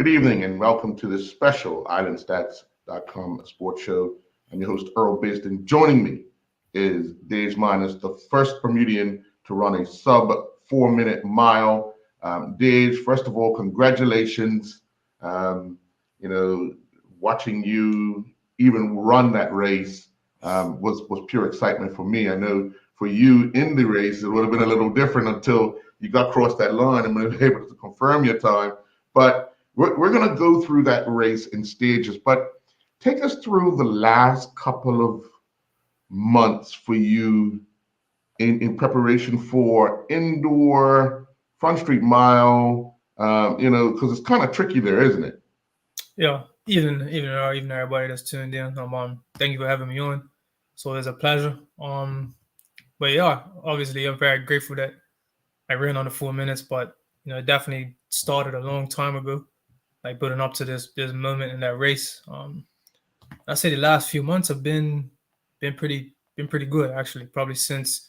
Good evening and welcome to this special IslandStats.com sports show. I'm your host, Earl Biston. Joining me is Dage Minors, the first Bermudian to run a sub 4-minute mile. Dage, first of all, congratulations. Watching you even run that race was pure excitement for me. I know for you in the race, it would have been a little different until you got across that line and were able to confirm your time. But we're going to go through that race in stages, but take us through the last couple of months for you in preparation for indoor Front Street Mile, because it's kind of tricky there, isn't it? Yeah, even everybody that's tuned in. Thank you for having me on. So it's a pleasure. But yeah, obviously I'm very grateful that I ran on the 4 minutes, but it definitely started a long time ago, like building up to this moment in that race. I say the last few months have been pretty good actually. Probably since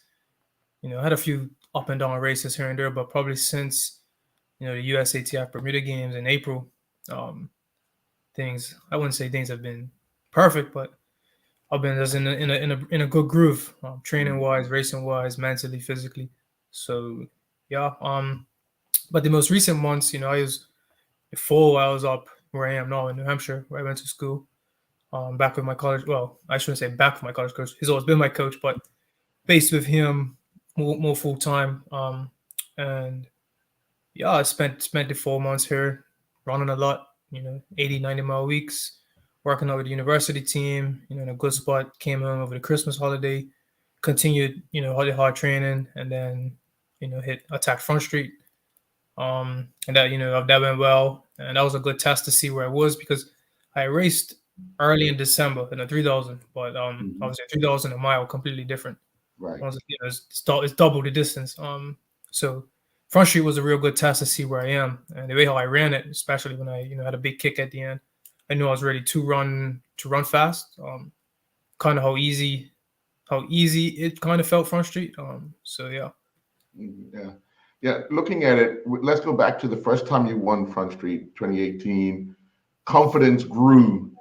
I had a few up and down races here and there, but probably since the USATF Bermuda Games in April, I wouldn't say things have been perfect, but I've been just in a good groove, training wise, racing wise, mentally, physically. So yeah. But the most recent months, before I was up where I am now in New Hampshire, where I went to school. Back with my college. Well, I shouldn't say back with my college coach. He's always been my coach, but based with him more full time. And yeah, I spent the 4 months here running a lot. 80, 90-mile weeks, working out with the university team. In a good spot. Came home over the Christmas holiday. Continued, hard training, and then attacked Front Street. And that went well, and that was a good test to see where I was because I raced early in December in a 3,000, but obviously 3,000 a mile completely different. Right. It's double the distance. So Front Street was a real good test to see where I am and the way how I ran it, especially when I had a big kick at the end. I knew I was ready to run fast. Kind of how easy it kind of felt Front Street. So yeah. Yeah. Looking at it, let's go back to the first time you won Front Street, 2018. Confidence grew.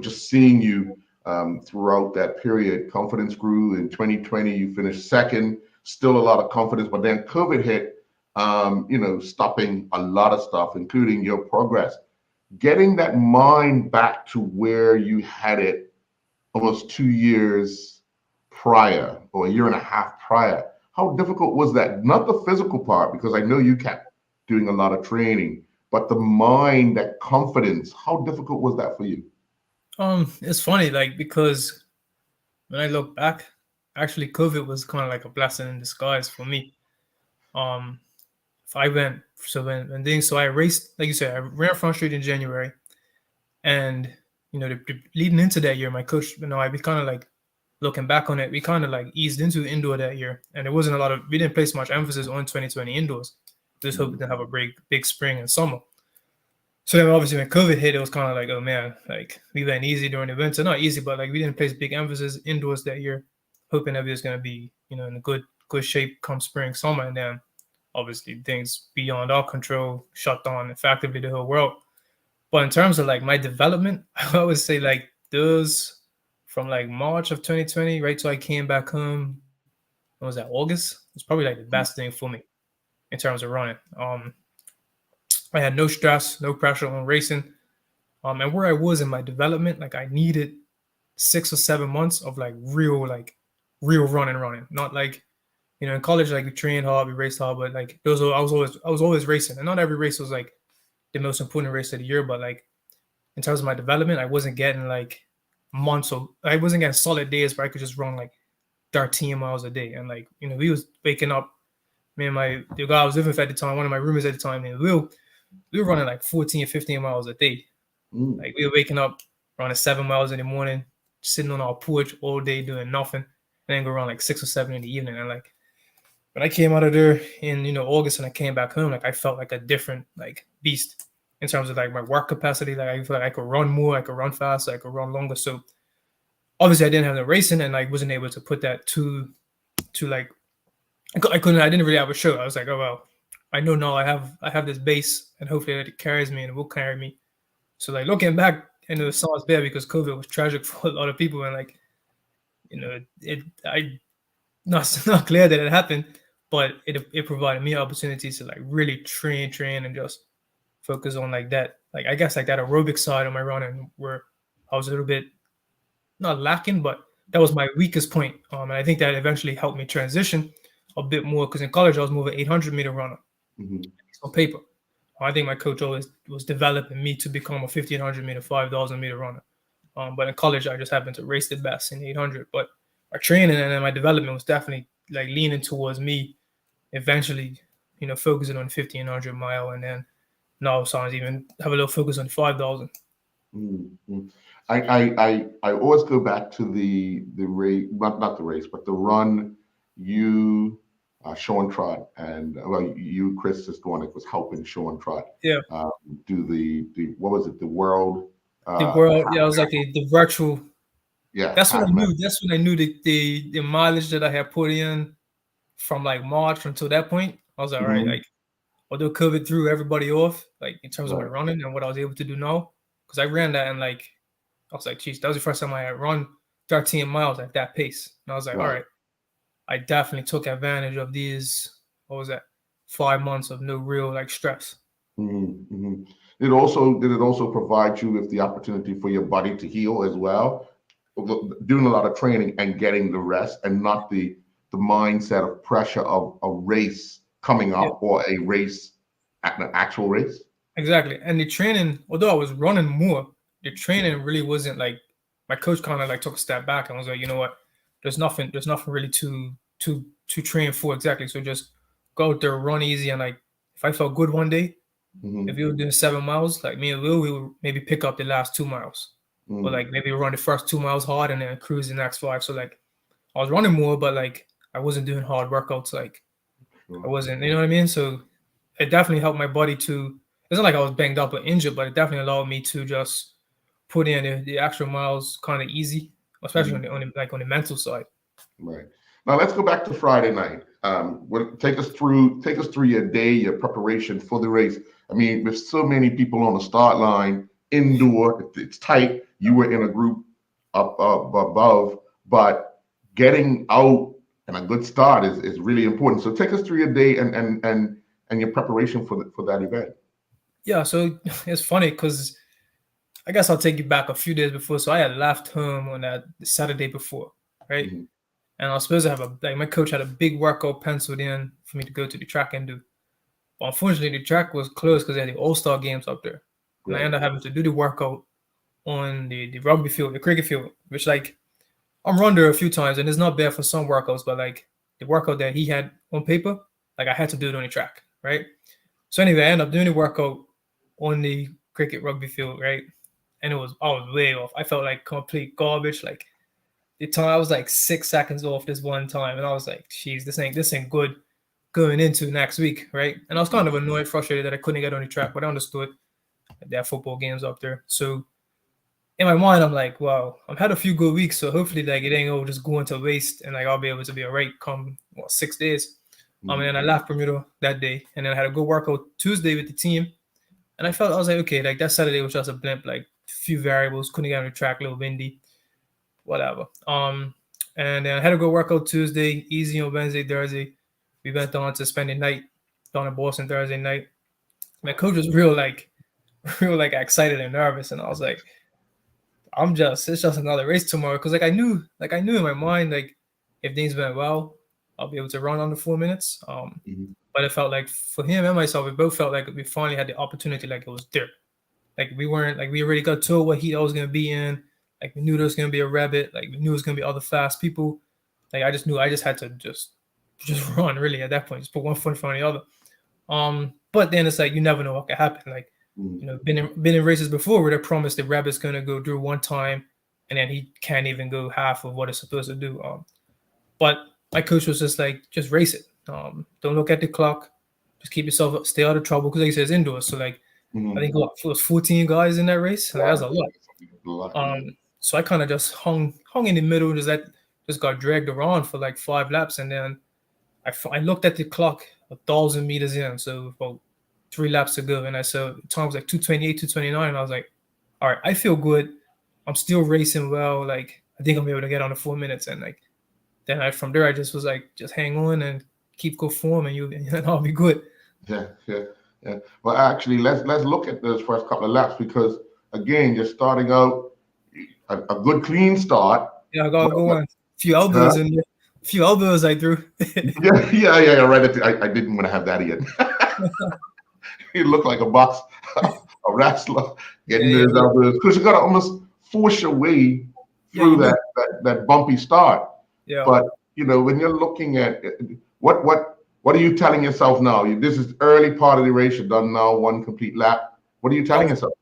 Just seeing you throughout that period, confidence grew. In 2020, you finished second, still a lot of confidence, but then COVID hit, stopping a lot of stuff, including your progress. Getting that mind back to where you had it almost 2 years prior, or a year and a half prior. How difficult was that? Not the physical part, because I know you kept doing a lot of training, but the mind, that confidence, how difficult was that for you? It's funny, because when I look back, actually COVID was kind of like a blessing in disguise for me. If I went, so I raced, like you said, I ran Front Street in January, and leading into that year, my coach, I be kind of like looking back on it, we kind of like eased into indoor that year, and there wasn't we didn't place much emphasis on 2020 indoors. Just hoping to have a big spring and summer. So then obviously when COVID hit, it was kind of like, oh man, like we went easy during the winter. Not easy, but like we didn't place big emphasis indoors that year, hoping that we was going to be, in a good shape come spring, summer. And then obviously things beyond our control shut down effectively the whole world. But in terms of like my development, I would say like those from like March of 2020, right till I came back home, what was that, August? It's probably like the best thing for me in terms of running. I had no stress, no pressure on racing. And where I was in my development, like I needed 6 or 7 months of like real running. Not like, in college, like we trained hard, we raced hard, but like I was always racing. And not every race was like the most important race of the year, but like in terms of my development, I wasn't getting like months of, I wasn't getting solid days where I could just run like 13 miles a day. And like, we was waking up, me and the guy I was living with at the time, one of my roommates at the time, and we were running like 14 or 15 miles a day. Like we were waking up running 7 miles in the morning, sitting on our porch all day doing nothing, and then go run like 6 or 7 in the evening. And like when I came out of there in August and I came back home, like I felt like a different like beast in terms of like my work capacity. Like I feel like I could run more, I could run faster, I could run longer. So obviously I didn't have the racing, and I wasn't able to put that to like I didn't really have a show. I was like, oh well, I know now I have this base, and hopefully that it carries me and it will carry me. So like looking back, I know it sounds bad because COVID was tragic for a lot of people, and like it I not not clear that it happened, but it provided me opportunities to like really train and just focus on like that, like I guess like that aerobic side of my running where I was a little bit not lacking, but that was my weakest point. And I think that eventually helped me transition a bit more because in college I was more of an 800-meter runner Hmm. on paper. I think my coach always was developing me to become a 1500-meter, 5000-meter runner. But in college, I just happened to race the best in 800. But my training and then my development was definitely like leaning towards me eventually, focusing on 1500 mile, and then now sometimes even have a little focus on 5000. Hmm. I always go back to the race, not the race, but the run you, Sean Trott, and well, you, Chris Siskownik, was helping Sean Trott Yeah, uh, do the what was it, the world the world. half Yeah, I was like the virtual. yeah, That's when I half knew. marathon. That's when I knew the mileage that I had put in from like March until that point. I was like, all right, Hmm. like although COVID threw everybody off, like in terms of my Right. running and what I was able to do now, because I ran that and like I was like, geez, that was the first time I had run 13 miles at that pace, and I was like, all Right. right, I definitely took advantage of these. What was that? 5 months of no real like stress. Hmm. Did it also provide you with the opportunity for your body to heal as well? Doing a lot of training and getting the rest and not the mindset of pressure of a race coming Yeah, up or a race an actual race. exactly. And the training, although I was running more, the training really wasn't like my coach kind of like took a step back and was like, you know what, there's nothing really to train for exactly. So just go out there, run easy, and like if I felt good one day, if Hmm. we were doing 7 miles, like me and Will, we would maybe pick up the last 2 miles. Or Hmm. like maybe run the first 2 miles hard and then cruise the next five. So like I was running more, but like I wasn't doing hard workouts. Like I Sure. wasn't, you know what I mean? So it definitely helped my body to. It's not like I was banged up or injured, but it definitely allowed me to just put in the extra miles kind of easy, especially Mhm. on the mental side. Right. Now let's go back to Friday night. Take us through your day, your preparation for the race. I mean, with so many people on the start line, indoor, it's tight. You were in a group up above, but getting out and a good start is really important. So take us through your day and your preparation for that event. Yeah, so it's funny because I guess I'll take you back a few days before. So I had left home on that Saturday before, right? Hmm. And I was supposed to have a like my coach had a big workout penciled in for me to go to the track and do. But unfortunately, the track was closed because they had the All-Star games up there, and I Right. ended up having to do the workout on the rugby field, the cricket field, which like I'm run there a few times, and it's not bad for some workouts, but like the workout that he had on paper, like I had to do it on the track, right? So anyway, I ended up doing the workout on the cricket rugby field, right? And I was way off. I felt like complete garbage. Like the time I was like 6 seconds off this one time, and I was like, "Geez, this ain't good going into next week, right?" And I was kind of annoyed, frustrated that I couldn't get on the track, but I understood that there are football games up there. So in my mind, I'm like, "Wow, I've had a few good weeks, so hopefully like it ain't all just going to waste, and like I'll be able to be alright come 6 days." And Hmm. then I left Bermuda that day, and then I had a good workout Tuesday with the team, and I was like, okay, like that Saturday was just a blimp, like few variables, couldn't get on the track, a little windy, whatever. And then I had a good workout Tuesday, easy on Wednesday, Thursday. We went on to spend the night down in Boston Thursday night. My coach was real like real like excited and nervous, and I was like, it's just another race tomorrow because I knew in my mind like if things went well, I'll be able to run under 4 minutes. Hmm. But it felt like for him and myself, we both felt like we finally had the opportunity, like it was there. Like we weren't like we already got told what heat I was gonna be in. Like we knew there was gonna be a rabbit. Like we knew it was gonna be other fast people. Like I just knew I just had to just run really at that point. Just put one foot in front of the other. But then it's like you never know what could happen. Like been in races before where they promised the rabbit's gonna go through one time, and then he can't even go half of what it's supposed to do. But my coach was just like, just race it. Don't look at the clock. Just keep yourself up, stay out of trouble because like he says indoors. So like I Hmm. think it was 14 guys in that race. Like, that's Right. a lot. A lot. Yeah. So I kind of just hung in the middle, just got dragged around for like 5 laps, and then I looked at the clock 1,000 meters in, so about 3 laps to go, and I saw the time was like 2:28, 2:29, and I was like, all right, I feel good. I'm still racing well. Like I think I'm able to get on the 4 minutes, and like then from there I just was like, just hang on and keep good form, and and I'll be good. Yeah. Well, actually, let's look at those first couple of laps because again, you're starting out a good clean start. Yeah, I gotta go But, on. A few huh? elbows in there. A few elbows I threw. Yeah. Right. I didn't want to have that yet. He looked like a box, a wrestler getting Yeah, those elbows because you got to almost force your way yeah, through you do. that bumpy start. Yeah. But when you're looking at it, what are you telling yourself now? This is early part of the race. You've done now one complete lap. What are you I telling was, yourself?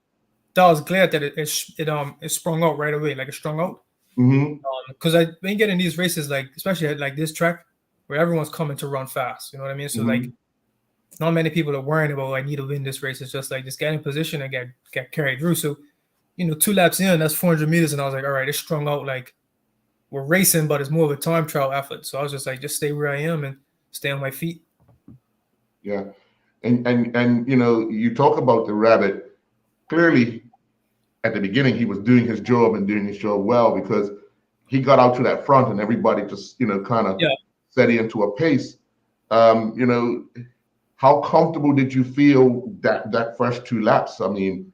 I was glad that it sprung out right away, like it sprung out. Mm-hmm. Because I when you get in these races, like especially at like this track, where everyone's coming to run fast. You know what I mean? So Mm-hmm. like, not many people are worrying about, I need to win this race. It's just like just get in position and get carried through. So 2 laps in, that's 400 meters, and I was like, all right, it's strung out. Like we're racing, but it's more of a time trial effort. So I was just like, just stay where I am and stay on my feet. Yeah, and you talk about the rabbit. Clearly, at the beginning, he was doing his job and doing his job well because he got out to that front and everybody just kind of Yeah. set into a pace. How comfortable did you feel that first 2 laps? I mean,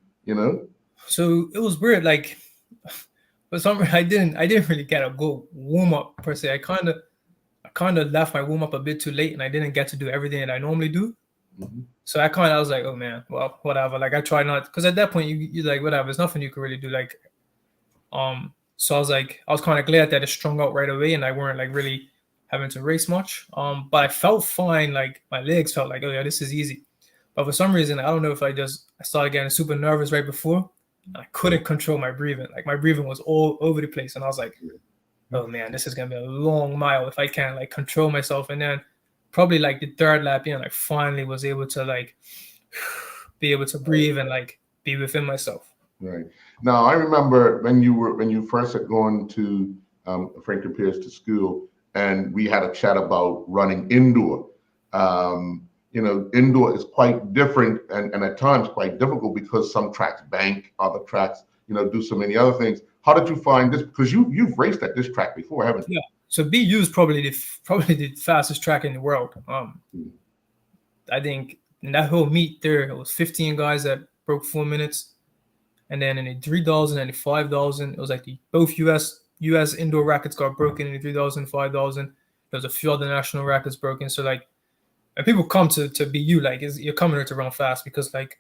So it was weird. Like, for some reason, I didn't really get a good warm up per se. I kind of left my warm up a bit too late, and I didn't get to do everything that I normally do. Mhm. So I was like, oh man, well, whatever. Like I try not, because at that point you like whatever. There's nothing you can really do. Like, so I was like, I was kind of glad that it strung out right away, and I weren't like really having to race much. But I felt fine. Like my legs felt like, oh yeah, this is easy. But for some reason, I don't know if I started getting super nervous right before. I couldn't control my breathing. Like my breathing was all over the place, and I was like, oh man, this is gonna be a long mile if I can't like control myself. And then probably like the third lap, I finally was able to like be able to breathe and like be within myself. Right. Now, I remember when you first had gone to Franklin Pierce to school, and we had a chat about running indoor. Indoor is quite different and at times quite difficult because some tracks bank, other tracks, do so many other things. How did you find this? Because you've raced at this track before, haven't you? Yeah. So BU is probably the fastest track in the world. I think in that whole meet there, it was 15 guys that broke 4 minutes. And then in the 3,000 and the 5,000, it was like both US indoor records got broken in the 3,000, 5,000. There was a few other national records broken. So like, when people come to BU, like you're coming here to run fast because like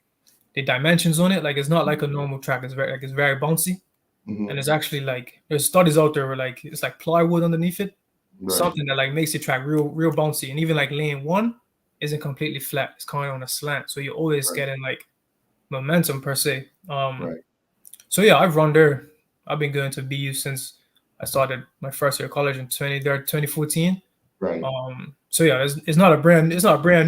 the dimensions on it, like it's not like a normal track. It's very bouncy, and it's actually like there's studies out there where like it's like plywood underneath it, Right. something that like makes the track real bouncy. And even like lane one isn't completely flat; it's kind of on a slant, so you're always getting like momentum per se. Right. So yeah, I've run there. I've been going to BU since I started my first year of college in 2014. Right. So yeah, it's not a brand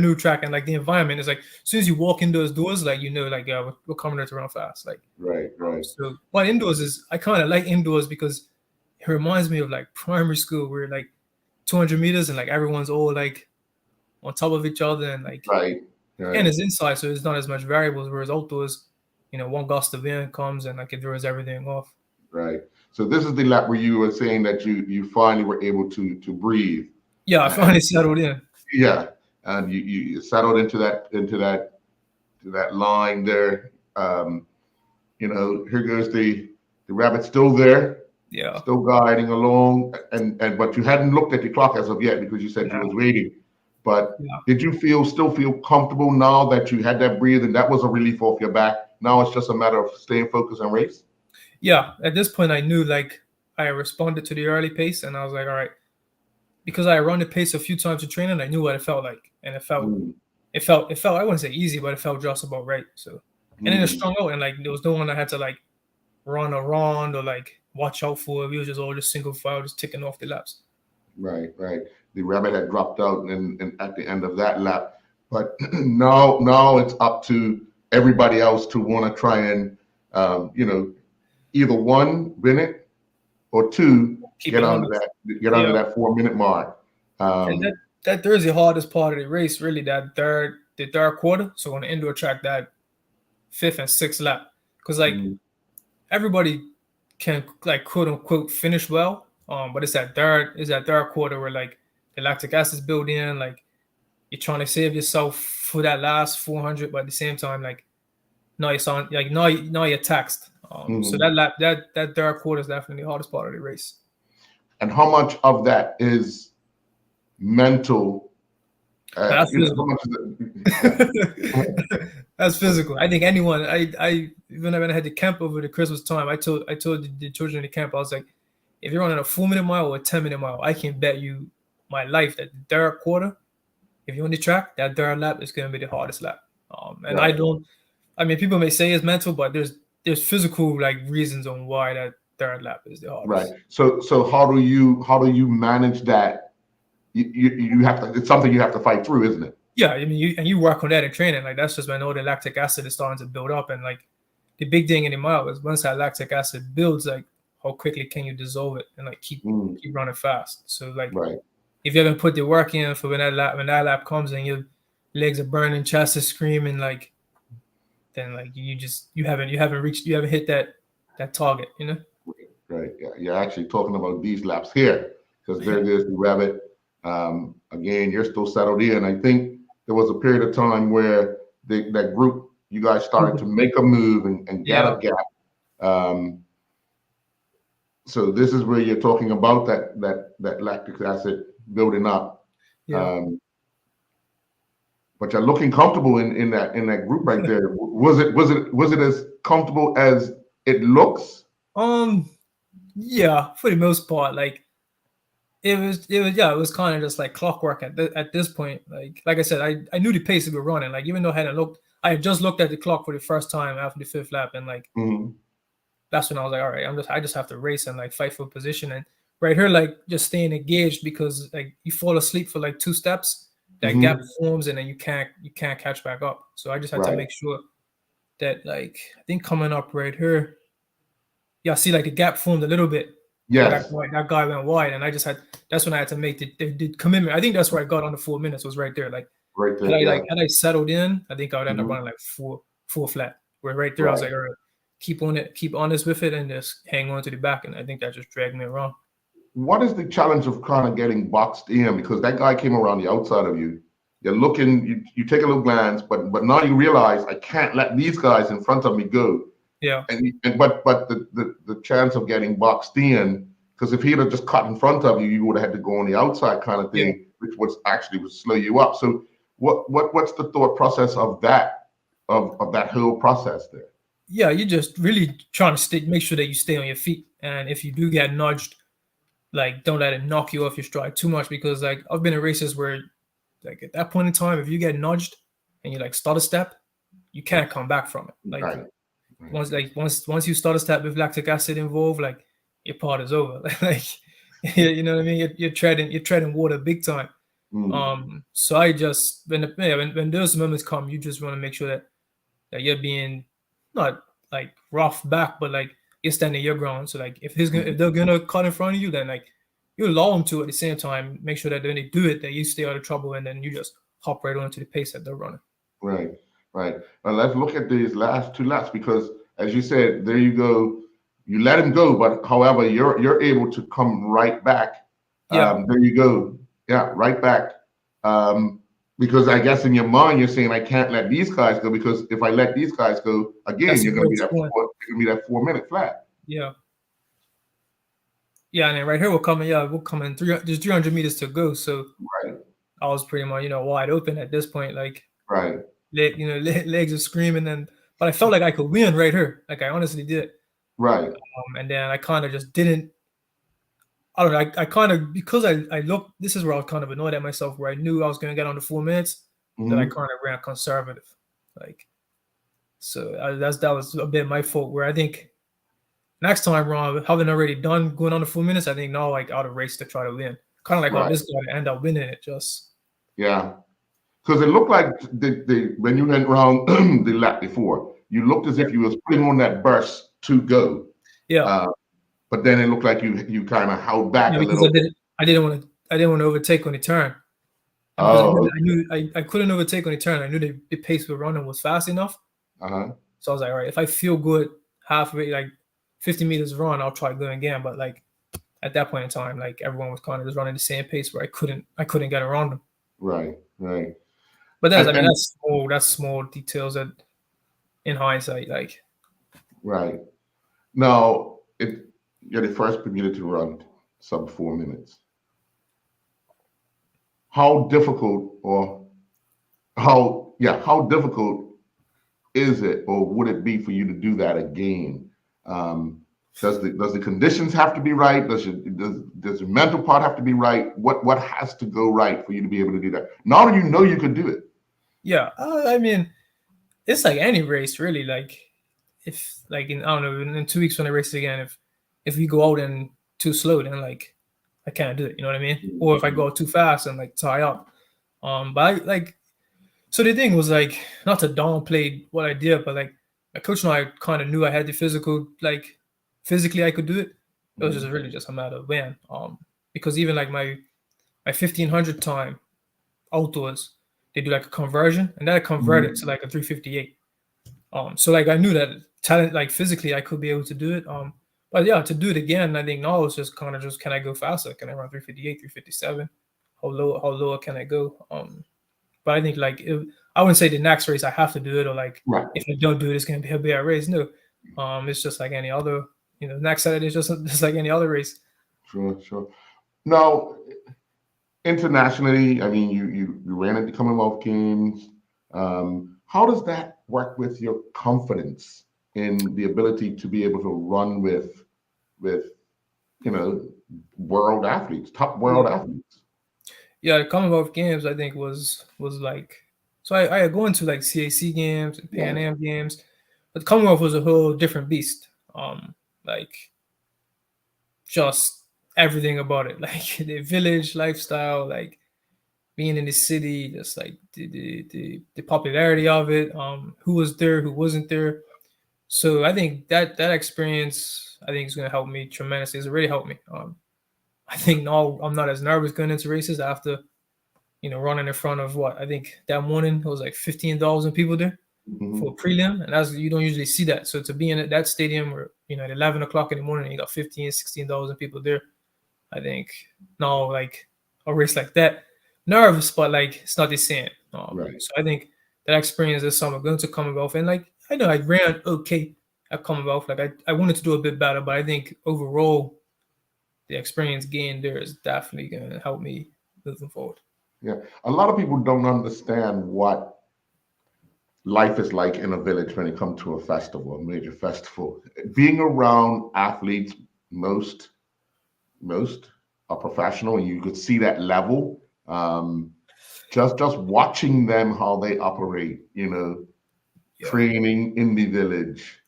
new track, and like the environment is like as soon as you walk in those doors, like like yeah, we're coming there to run fast. Like Right. so, but indoors is I kind of like indoors because it reminds me of like primary school where like 200 meters and like everyone's all like on top of each other and like Right. and it's inside, so it's not as much variables. Whereas outdoors, one gust of wind comes and like it throws everything off. Right. So this is the lap where you were saying that you finally were able to breathe. Yeah, I finally settled in. Yeah, and you settled into that line there. Here goes the rabbit still there, Yeah. still guiding along, and but you hadn't looked at the clock as of yet because you said you was waiting. But did you still feel comfortable now that you had that breathe and that was a relief off your back? Now it's just a matter of staying focused and race. Yeah, at this point I knew like I responded to the early pace, and I was like, all right, because I run the pace a few times in training, I knew what it felt like, and it felt I wouldn't say easy, but it felt just about right. So, and then it strung out, and like there was no one I had to like run around or like watch out for. We was just all just single file, just ticking off the laps. Right. The rabbit had dropped out and at the end of that lap, but now it's up to everybody else to want to try and either one win it or two get under that 4 minute mark. And that there's the hardest part of the race, really, the third quarter. So on the indoor track, that fifth and sixth lap, because like Mm-hmm. everybody can like quote unquote finish well, but it's that third quarter where like the lactic acid's built in, like you're trying to save yourself for that last 400, but at the same time, like now you're on, like now you're taxed. So Mm-hmm. that lap that third quarter is definitely the hardest part of the race. And how much of that is mental? That's How physical. much is it? Yeah. That's physical. I think anyone. I when I had the camp over the Christmas time, I told the children in the camp, I was like, if you're running a 4 minute mile or a 10 minute mile, I can bet you my life that the third quarter, if you're on the track, that third lap is going to be the hardest lap. And I Right. don't. I mean, people may say it's mental, but there's physical like reasons on why that third lap is the Right. hardest. So how do you manage that? You have to. It's something you have to fight through, isn't it? Yeah, I mean, you work on that in training. Like that's just when all the lactic acid is starting to build up, and like the big thing in the mile is once that lactic acid builds, like how quickly can you dissolve it and like Mm, keep running fast. So like right. if you haven't put the work in for when that lap comes and your legs are burning, chest is screaming, like then like you haven't hit that target, you know? Right. Yeah. You're actually talking about these laps here because there it is, the rabbit. Again, you're still settled in. I think there was a period of time where that group, you guys started to make a move and get Yeah, a gap. Um, so this is where you're talking about that lactic acid building up. yeah. Um, but you're looking comfortable in that group right there. Was it as comfortable as it looks? Um, yeah, for the most part, like it was kind of just like clockwork at this point. Like I said, I knew the pace we were running. Like even though I had just looked at the clock for the first time after the fifth lap, and like Hmm. that's when I was like, all right, I just have to race and like fight for position. And right here, like just staying engaged because like you fall asleep for like two steps, that gap Hmm. forms, and then you can't catch back up. So I just had to Right. make sure that like I think coming up right here, yeah, see like the gap formed a little bit where Yes. that guy went wide, and that's when I had to make the commitment. I think that's where I got on the 4 minutes was right there. Like Right there. Yeah. had I settled in, I think I would end up Hmm. running like four flat. Where right there, I was Right. like, all right, keep honest with it, and just hang on to the back. And I think that just dragged me around. What is the challenge of kind of getting boxed in? Because that guy came around the outside of you. You're looking, you take a little glance, but now you realize I can't let these guys in front of me go. Yeah, But the chance of getting boxed in, because if he'd have just cut in front of you, you would have had to go on the outside kind of yeah, thing, which was actually would slow you up. So what's the thought process of that whole process there? yeah. You just really trying to make sure that you stay on your feet, and if you do get nudged, like don't let it knock you off your stride too much because like I've been in races where like at that point in time, if you get nudged and you like start a step, you can't come back from it. Like Right, right. once you start a step with lactic acid involved, like your part is over. Like you know what I mean? You're treading water big time. Mm, So I just when those moments come, you just want to make sure that you're being not like rough back, but like you're standing your ground. So like if mm, they're gonna cut in front of you, then like you allow them to at the same time. Make sure that when they do it, that you stay out of trouble, and then you just hop right onto the pace that they're running. right, right. Now let's look at these last two laps because, as you said, there you go. You let him go, but however, you're able to come right back. Yeah, There you go. Yeah, right back. Because I guess in your mind you're saying I can't let these guys go because if I let these guys go again, that's a you're going to great be that point. you're going to be that 4 minute flat. Yeah, yeah, and then right here we're coming. Yeah, we're coming. There's 300 meters to go, so Right, I was pretty much wide open at this point. Like right, legs are screaming, and but I felt like I could win right here. Like I honestly did. right. And then I kind of just didn't. I don't know. I kind of because I looked. This is where I was kind of annoyed at myself, where I knew I was going to get on the 4 minutes, that I Hmm. kind of ran conservative, like so. That was a bit my fault. Where I think next time around, having already done going on the 4 minutes, I think now like out of race to try to win. Kind of like how Right. this guy end up winning it. Just Yeah. Because it looked like when you went around the lap before, you looked as yeah, if you was putting on that burst to go. yeah, Uh, but then it looked like you kind of held back yeah. a Because little bit. I didn't want to overtake on the turn. and because Oh, I couldn't overtake on the turn. I knew the pace we're running was fast enough. uh-huh. So I was like, all right, if I feel good halfway, like 50 meters run, I'll try going again. But like at that point in time, like everyone was kind of just running the same pace where I couldn't get around them. Right, right. But And, and that's small details that in hindsight, like right. Now you're the first Bermuda to run sub 4 minutes. How difficult or how difficult is it or would it be for you to do that again? Um, does the conditions have to be right? Does the mental part have to be right? What has to go right for you to be able to do that? Now that you know you could do it. yeah, I mean, it's like any race really. Like if like in I don't know in 2 weeks when I race again, if we go out and too slow, then like I can't do it. You know what I mean? Or if I go out too fast and like tie up. But I like so the thing was like not to downplay what I did, but like my coach and I kind of knew I had the physical like physically I could do it. It was just really just a matter of when. Because even like my 1500 time outdoors, they do like a conversion, and that converted to like a 358. So like I knew that talent, like physically, I could be able to do it. But yeah, to do it again, I think now it's just kind of just can I go faster? Can I run 358, 357? How low can I go? But I think like I wouldn't say the next race I have to do it, or like Right. if I don't do it, it's gonna be a bad race. No, it's just like any other. Next Saturday is just like any other race. Sure, sure. Now, internationally, I mean, you ran at the Commonwealth Games. How does that work with your confidence in the ability to be able to run with you know world athletes, top world Yeah, athletes? yeah. The Commonwealth Games I think was like so I had go into like CAC games and Pan Yeah. Am games, but the Commonwealth was a whole different beast. Like just everything about it, like the village lifestyle, like being in the city, just like the popularity of it, who was there, who wasn't there. So I think that experience, I think is going to help me tremendously. It's already helped me. I think now I'm not as nervous going into races after running in front of what I think that morning it was like 15,000 people there for a Hmm. prelim, and that's you don't usually see that. So to be in that stadium where at 11 o'clock in the morning you got 15, 16,000 people there, I think now like a race like that, nervous, but like it's not the same. Right. So I think that experience this summer going to Commonwealth, and like I know I ran okay at Commonwealth. Like I wanted to do a bit better, but I think overall the experience gained there is definitely going to help me moving forward. Yeah. A lot of people don't understand what life is like in a village when it comes to a festival, a major festival. Being around athletes, most most are professional, and you could see that level. Just watching them how they operate, Yeah, training in the village,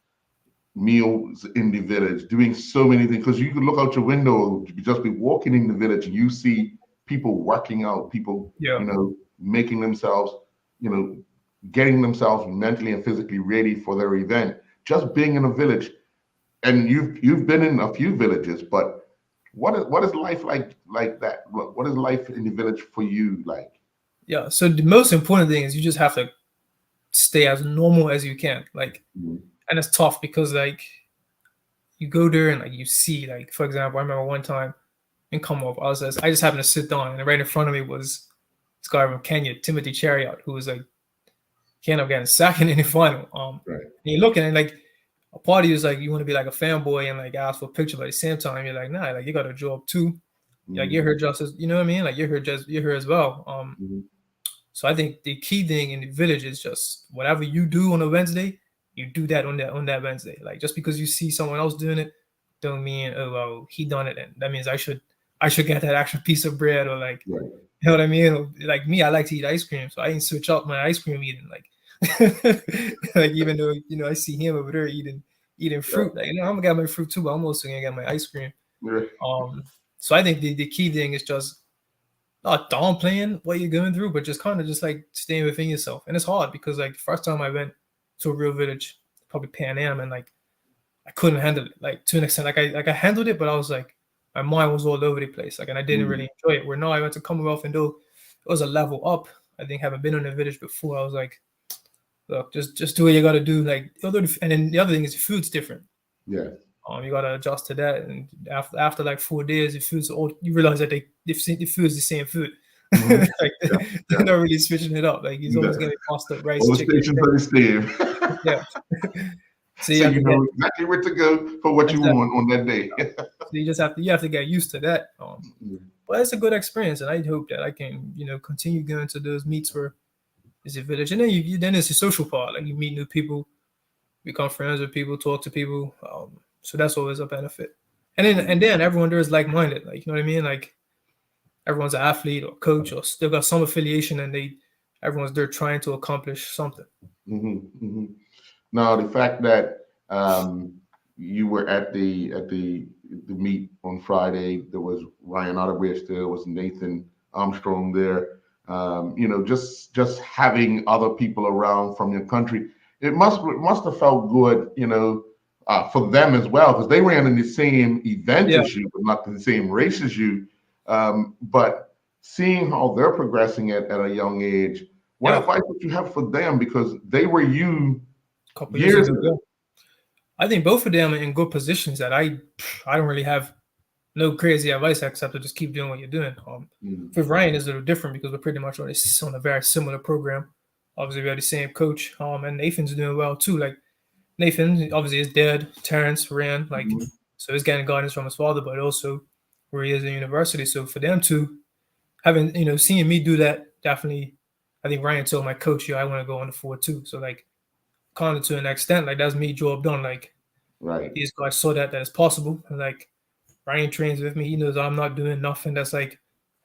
meals in the village, doing so many things. Because you could look out your window, just be walking in the village, and you see people working out, people, yeah, making themselves, you know, getting themselves mentally and physically ready for their event. Just being in a village, and you've been in a few villages, but what is life like that? What is life in the village for you like? yeah. So the most important thing is you just have to stay as normal as you can. Like, Mhm. and it's tough because like you go there and like you see like for example, I remember one time in Commonwealth, I just happened to sit down and right in front of me was this guy from Kenya, Timothy Chariot, who was like he ended up getting second in the final. Right. And you're looking at like a party is like you want to be like a fanboy and like ask for a picture, but at the same time you're like, nah, like you got a job too. Like Hmm. you're here just as you know what I mean? Like you're here as well. Hmm. So I think the key thing in the village is just whatever you do on a Wednesday, you do that on that Wednesday. Like just because you see someone else doing it, don't mean oh well he done it and that means I should get that extra piece of bread or like Right. you know what I mean? Or, like me, I like to eat ice cream, so I didn't switch up my ice cream eating. Like like even though I see him over there eating Yeah. fruit, like I'm gonna get my fruit too, but I'm also gonna get my ice cream. Right. So I think the key thing is just not downplaying what you're going through, but just kind of just like staying within yourself. And it's hard because like the first time I went to a real village, probably Pan Am, and like I couldn't handle it. Like to an extent, like I handled it, but I was like my mind was all over the place. Like and I didn't Mm. really enjoy it. Where now I went to Commonwealth and though was a level up. I think having been in a village before, I was like, look, just do what you got to do. Like, and then the other thing is the food's different. Yeah. You gotta adjust to that, and after like 4 days, the food's all you realize that the food is the same food. Hmm. Like Yeah. they're Yeah. not really switching it up. Like he's always Yeah. getting pasta, rice, All the chicken. stations are the same. Yeah. So you So have you to get know exactly where to go for what you exactly. want on that day. So you have to get used to that. Mm. But it's a good experience, and I hope that I can continue going to those meets where it's a village, and then then it's a social part. Like you meet new people, become friends with people, talk to people. So that's always a benefit. And then everyone there is like minded. Like you know what I mean. Like everyone's an athlete or coach or still got some affiliation, and everyone's there trying to accomplish something. Hmm. Hmm. Now, the fact that you were at the meet on Friday, there was Ryan Otterbeer, there was Nathan Armstrong there. Just having other people around from your country, it must have felt good, for them as well, because they ran in the same event Yeah, as you, but not the same race as you. But seeing how they're progressing at a young age, what yeah. advice would you have for them? Because they were you A couple years years ago, yeah. ago. I think both of them are in good positions that I don't really have no crazy advice except to just keep doing what you're doing. Mm, With Ryan, is a little different because we're pretty much on a very similar program. Obviously, we have the same coach. And Nathan's doing well too. Like Nathan, obviously, his dad, Terrence, ran mhm. so he's getting guidance from his father, but also where he is in university. So for them to having seeing me do that, definitely, I think Ryan told my coach, "Yo, I want to go on the 4 too." So like, kind of to an extent, like that's me job done. Like Right, these guys saw that it's possible. And like Ryan trains with me. He knows I'm not doing nothing that's like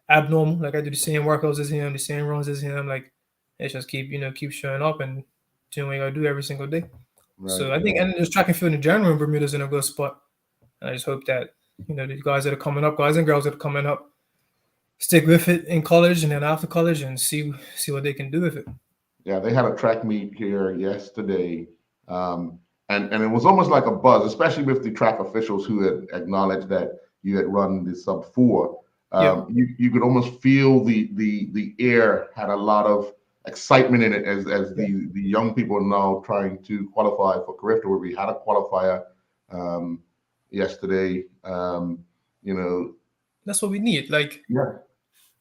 abnormal. Like I do the same workouts as him, the same runs as him. Like it's just keep showing up and doing what I gotta do every single day. right, So I think, right, and there's track and field in general in Bermuda's in a good spot. And I just hope that the guys that are coming up, guys and girls that are coming up, stick with it in college and then after college and see what they can do with it. yeah. They had a track meet here yesterday, um, and it was almost like a buzz, especially with the track officials who had acknowledged that you had run the sub 4. Yeah, You could almost feel the air had a lot of excitement in it as yeah. the young people are now trying to qualify for Carifta, where we had a qualifier um, yesterday. You know, That's what we need. yeah.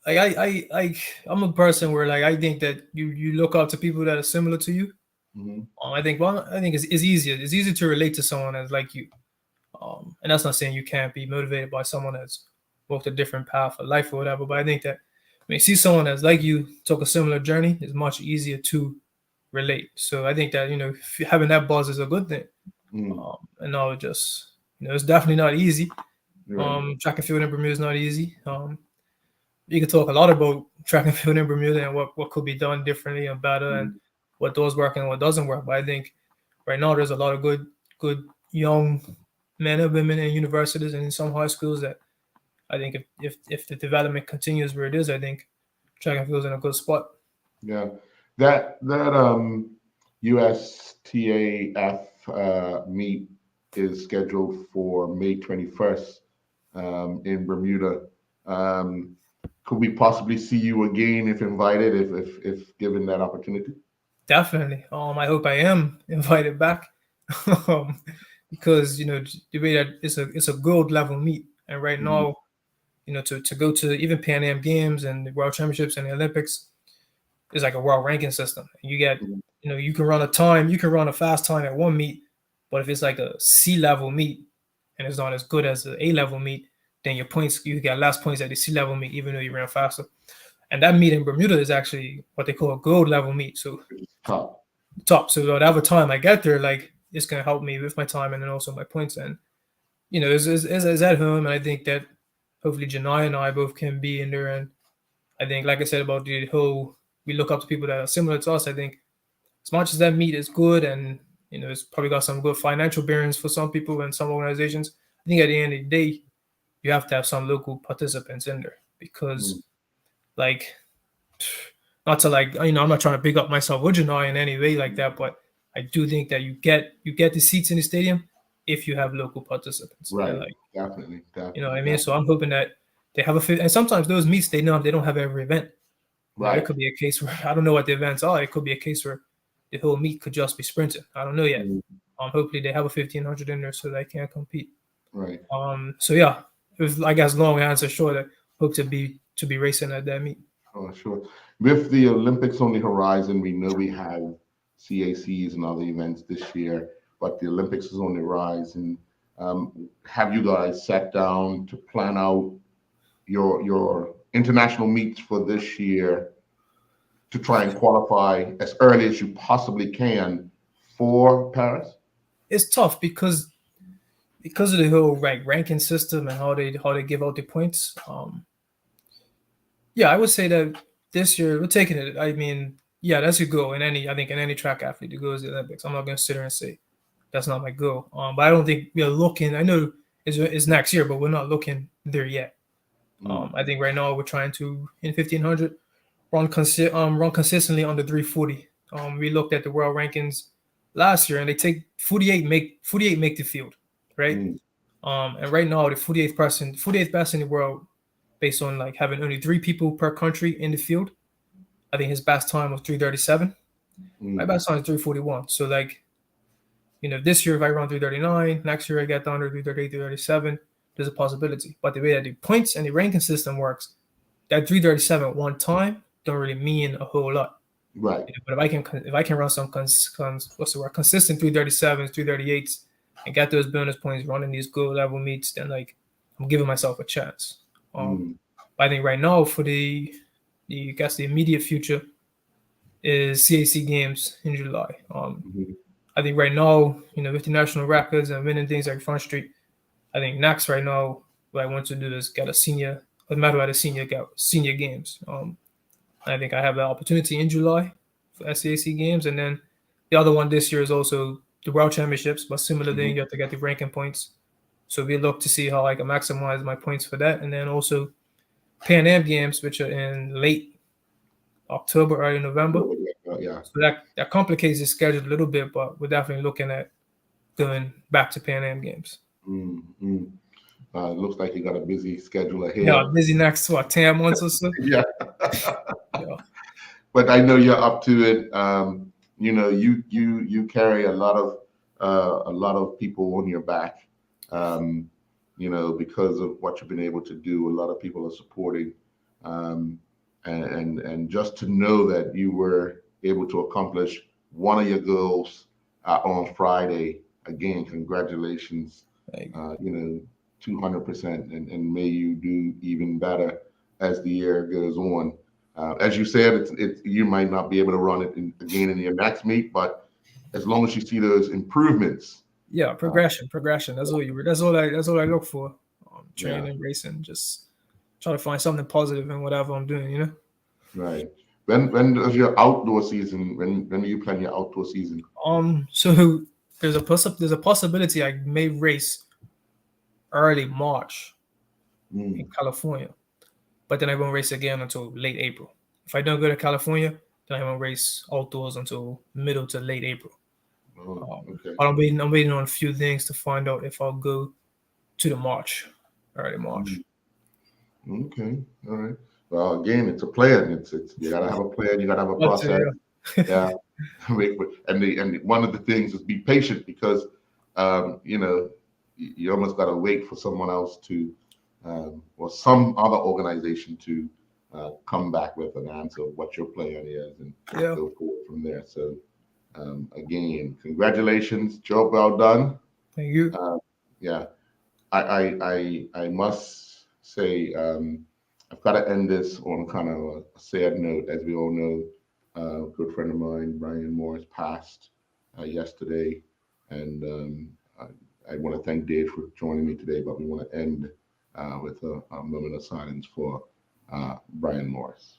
Like I'm a person where like I think that you look up to people that are similar to you. Hmm. I think it's easier. It's easier to relate to someone that's like you. And that's not saying you can't be motivated by someone that's walked a different path of life or whatever. But I think that when you see someone that's like you took a similar journey, it's much easier to relate. So I think that having that buzz is a good thing. Mm, And now it just it's definitely not easy. you're right. Track and field in Bermuda is not easy. You could talk a lot about track and field in Bermuda and what could be done differently and better and Mm, what does work and what doesn't work. But I think right now there's a lot of good young men and women in universities and in some high schools that I think if the development continues where it is, I think track and field is in a good spot. yeah, that USTAF meet is scheduled for May 21st in Bermuda. Um, could we possibly see you again if invited, if given that opportunity? Definitely. I hope I am invited back. um, because the way that it's a gold level meet, and right Mhm, now, to go to even Pan Am Games and the World Championships and the Olympics is like a world ranking system. You get, mhm, you can run a time, you can run a fast time at one meet, but if it's like a C level meet and it's not as good as the A level meet, then you get less points at the C level meet, even though you ran faster. And that meet in Bermuda is actually what they call a gold level meet. So top. top. So whatever time I get there, like it's gonna help me with my time and then also my points. And it's at home, and I think that hopefully Janai and I both can be in there. And I think, like I said about the whole, we look up to people that are similar to us. I think as much as that meet is good, and it's probably got some good financial bearings for some people and some organizations. I think at the end of the day, you have to have some local participants in there Mm, because, like, not to like I'm not trying to big up myself or Janai in any way like that, but I do think that you get the seats in the stadium if you have local participants and right, like definitely, what definitely, I mean. So definitely. I'm hoping that they have and sometimes those meets they don't have every event. Now it Right. could be a case where I don't know what the events are. It could be a case where the whole meet could just be sprinting. I don't know yet. Mm, Hopefully they have a 1500 in there so they can compete. right. So yeah, it was, I guess, long answer short. I hope to be racing at that meet. Oh, sure. With the Olympics on the horizon, we know we have CACs and other events this year, but the Olympics is on the rise. And have you guys sat down to plan out your international meets for this year to try and qualify as early as you possibly can for Paris? It's tough because of the whole ranking system and how they give out the points. Yeah, I would say that this year we're taking it. I mean, yeah, that's your goal in any. I think in any track athlete, the goal is the Olympics. I'm not going to sit there and say that's not my goal. But I don't think we're looking. I know it's next year, but we're not looking there yet. Mm, I think right now we're trying to in 1500 run consistently under 340. We looked at the world rankings last year, and they take 48 make the field, right? mm, And right now the 48th best in the world, based on like having only 3 people per country in the field. I think his best time was 337. My mm, best time is 341. So like, this year if I run 339, next year I get down to 338, 337, there's a possibility. But the way that the points and the ranking system works, that 337 one time don't really mean a whole lot. right. But if I can run some what's the word, consistent 337s, 338s, and get those bonus points running these good level meets, then like I'm giving myself a chance. Mm, But I think right now for the I guess the immediate future is CAC games in July. mhm, I think right now, with the national records and winning things like Front Street, I think next right now what I want to do is get a medal at the senior games. I think I have the opportunity in July for SCAC games, and then the other one this year is also the World Championships, but similar thing, mhm. you have to get the ranking points. So we look to see how I can maximize my points for that, and then also Pan Am games, which are in late October, early November. Yeah. So that complicates the schedule a little bit, but we're definitely looking at going back to Pan Am games. Mm, mm. Looks like you got a busy schedule Yeah, ahead. busy next 10 months or so. Yeah. Yeah, But I know you're up to it. You carry a lot of people on your back. Um, because of what you've been able to do. A lot of people are supporting, um, and just to know that you were able to accomplish one of your goals on Friday. Again, congratulations. like, 200%, and may you do even better as the year goes on. As you said, it's you might not be able to run it again in your next meet, but as long as you see those improvements, yeah, uh, progression. That's all I look for. yeah, Training, racing, just try to find something positive in whatever I'm doing. right. When does your outdoor season? When do you plan your outdoor season? So there's a possibility I may race early March in Mm, California, but then I won't race again until late April. If I don't go to California, then I won't race outdoors until middle to late April. oh, okay. But I'm waiting on a few things to find out if I'll go to the March, early March. Mm, okay. All right. Well, again, it's a plan. It's you gotta have a plan. You gotta have a But process. Yeah. And one of the things is be patient because you almost got to wait for someone else to or some other organization to come back with an answer of what your plan is and yeah, go forward from there. So again, congratulations, job well done. thank you. Yeah, I must say I've got to end this on kind of a sad note. As we all know, a good friend of mine, Brian Morris, passed yesterday, and I want to thank Dave for joining me today. But we want to end with a moment of silence for Brian Morris.